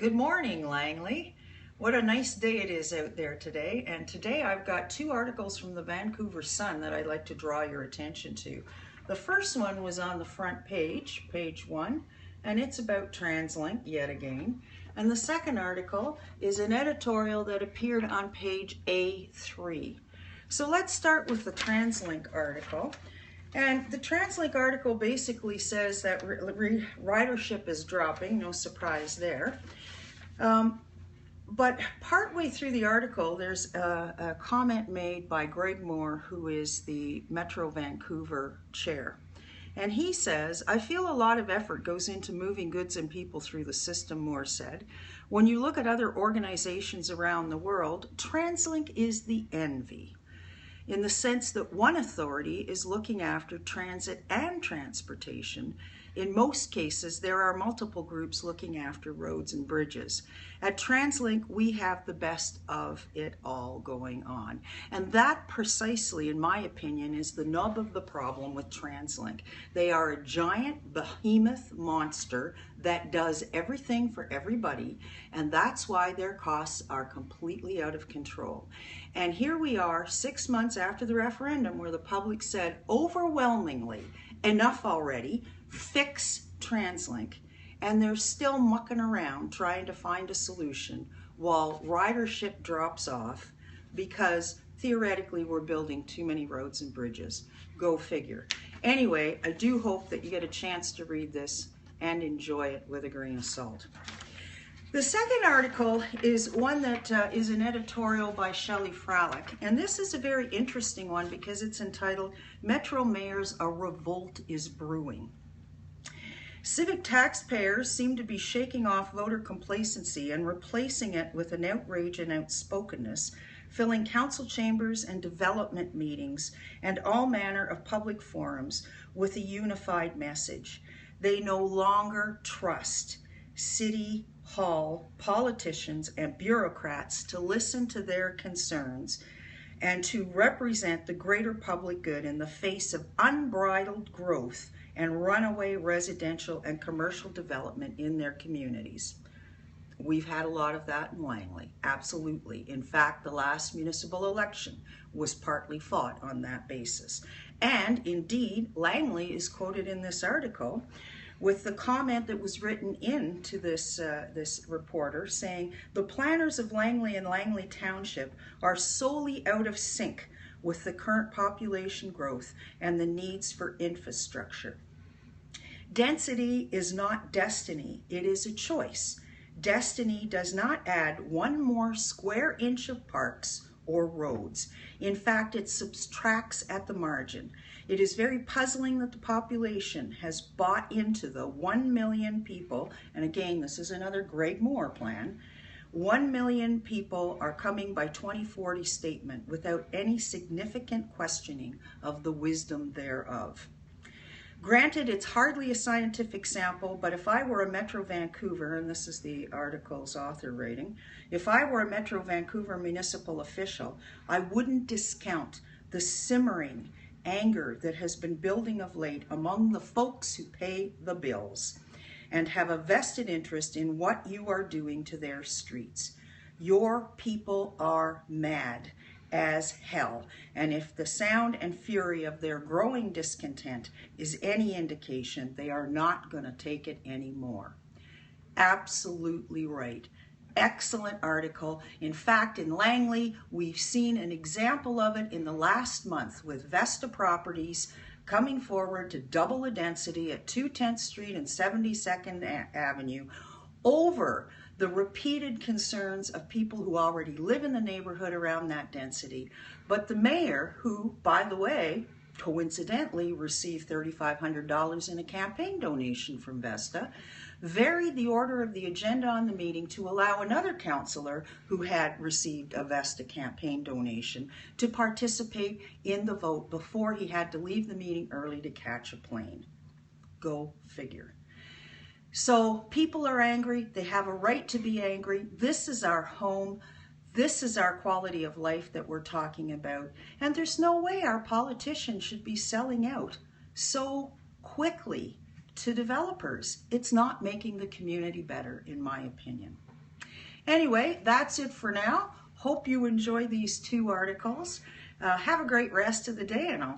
Good morning, Langley. What a nice day it is out there today. And today I've got two articles from the Vancouver Sun that I'd like to draw your attention to. The first one was on the front page, page 1, and it's about TransLink yet again. And the second article is an editorial that appeared on page A3. So let's start with the TransLink article. And the TransLink article basically says that ridership is dropping, no surprise there. But partway through the article, there's a comment made by Greg Moore, who is the Metro Vancouver chair. And he says, "I feel a lot of effort goes into moving goods and people through the system," Moore said. "When you look at other organizations around the world, TransLink is the envy, in the sense that one authority is looking after transit and transportation. In most cases, there are multiple groups looking after roads and bridges. At TransLink, we have the best of it all going on." And that precisely, in my opinion, is the nub of the problem with TransLink. They are a giant behemoth monster that does everything for everybody, and that's why their costs are completely out of control. And here we are 6 months after the referendum, where the public said overwhelmingly, enough already, fix TransLink, and they're still mucking around trying to find a solution while ridership drops off because theoretically we're building too many roads and bridges. Go figure. Anyway, I do hope that you get a chance to read this and enjoy it with a grain of salt. The second article is one that is an editorial by Shelley Fralick, and this is a very interesting one because it's entitled "Metro Mayors, a Revolt is Brewing." Civic taxpayers seem to be shaking off voter complacency and replacing it with an outrage and outspokenness, filling council chambers and development meetings and all manner of public forums with a unified message. They no longer trust City Hall politicians and bureaucrats to listen to their concerns and to represent the greater public good in the face of unbridled growth and runaway residential and commercial development in their communities. We've had a lot of that in Langley, absolutely. In fact, the last municipal election was partly fought on that basis. And indeed, Langley is quoted in this article with the comment that was written into this reporter saying, "The planners of Langley and Langley Township are solely out of sync with the current population growth and the needs for infrastructure. Density is not destiny, it is a choice. Destiny does not add one more square inch of parks or roads. In fact, it subtracts at the margin. It is very puzzling that the population has bought into the 1 million people," and again, this is another Greg Moore plan, 1 million people are coming by 2040 statement without any significant questioning of the wisdom thereof. Granted, it's hardly a scientific sample, but if I were a Metro Vancouver, and this is the article's author rating, if I were a Metro Vancouver municipal official, I wouldn't discount the simmering anger that has been building of late among the folks who pay the bills and have a vested interest in what you are doing to their streets. Your people are mad as hell, and if the sound and fury of their growing discontent is any indication, they are not going to take it anymore. Absolutely right. Excellent article. In fact, in Langley, we've seen an example of it in the last month with Vesta Properties coming forward to double the density at 210th Street and 72nd Avenue over the repeated concerns of people who already live in the neighborhood around that density. But the mayor, who, by the way, coincidentally received $3,500 in a campaign donation from Vesta, varied the order of the agenda on the meeting to allow another councillor who had received a Vesta campaign donation to participate in the vote before he had to leave the meeting early to catch a plane. Go figure. So people are angry. They have a right to be angry. This is our home. This is our quality of life that we're talking about. And there's no way our politicians should be selling out so quickly to developers. It's not making the community better, in my opinion. Anyway, that's it for now. Hope you enjoy these 2 articles. Have a great rest of the day, and I'll